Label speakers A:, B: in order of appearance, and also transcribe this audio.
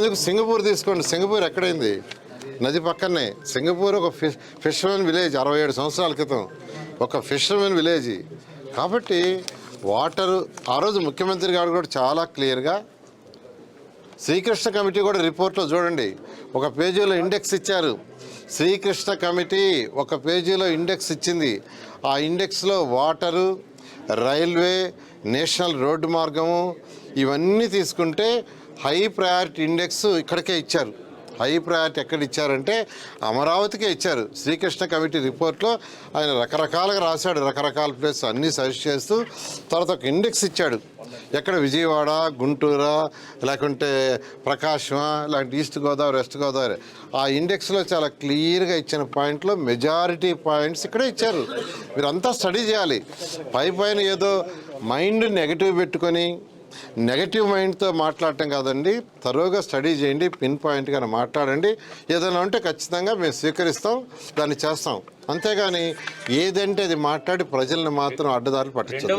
A: అంతెందుకు సింగపూర్ తీసుకోండి, సింగపూర్ ఎక్కడైంది? నది పక్కనే. సింగపూర్ ఒక ఫిషర్మెన్ విలేజ్ 67 సంవత్సరాల క్రితం, ఒక ఫిషర్మెన్ విలేజ్. కాబట్టి వాటరు ఆ రోజు ముఖ్యమంత్రి గారు కూడా చాలా క్లియర్గా, శ్రీకృష్ణ కమిటీ కూడా రిపోర్ట్లో చూడండి, ఒక పేజీలో ఇండెక్స్ ఇచ్చారు. శ్రీకృష్ణ కమిటీ ఒక పేజీలో ఇండెక్స్ ఇచ్చింది. ఆ ఇండెక్స్లో వాటరు, రైల్వే, నేషనల్ రోడ్డు మార్గము ఇవన్నీ తీసుకుంటే హై ప్రయారిటీ ఇండెక్స్ ఇక్కడికే ఇచ్చారు. హై ప్రయారిటీ ఎక్కడ ఇచ్చారంటే అమరావతికే ఇచ్చారు. శ్రీకృష్ణ కమిటీ రిపోర్ట్లో ఆయన రకరకాలుగా రాశాడు, రకరకాల ప్లేస్ అన్నీ సజెస్ట్ చేస్తూ తర్వాత ఒక ఇండెక్స్ ఇచ్చాడు. ఎక్కడ విజయవాడ, గుంటూరా, లేకుంటే ప్రకాశమా, లేకుంటే ఈస్ట్ గోదావరి, వెస్ట్ గోదావరి, ఆ ఇండెక్స్లో చాలా క్లియర్గా ఇచ్చిన పాయింట్లో మెజారిటీ పాయింట్స్ ఇక్కడే ఇచ్చారు. మీరంతా స్టడీ చేయాలి. పైన ఏదో మైండ్ నెగటివ్ పెట్టుకొని నెగటివ్ మైండ్తో మాట్లాడటం కాదండి. తరోగా స్టడీ చేయండి, పిన్ పాయింట్గా మాట్లాడండి. ఏదైనా ఉంటే ఖచ్చితంగా మేము స్వీకరిస్తాం, దాన్ని చేస్తాం. అంతేగాని ఏదంటే అది మాట్లాడి ప్రజల్ని మాత్రం అడ్డదారులు పట్టించారు.